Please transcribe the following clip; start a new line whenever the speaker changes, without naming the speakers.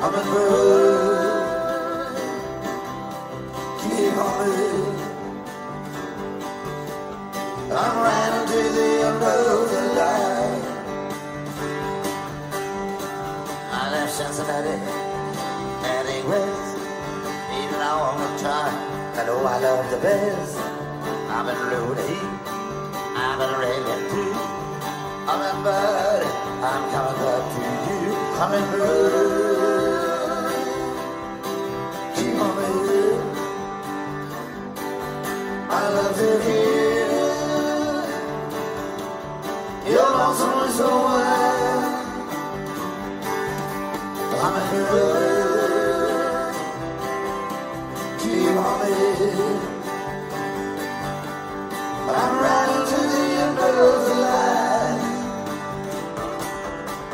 Hummingbird, keep humming. I'm running to the end of the line. I left Cincinnati, heading west. Even a long time, I know I love the best. I've been loaded, I've been raining too. Hummingbird, I'm coming back to you. Hummingbird, keep humming. I love to hear your lonesome so well. Hummingbird.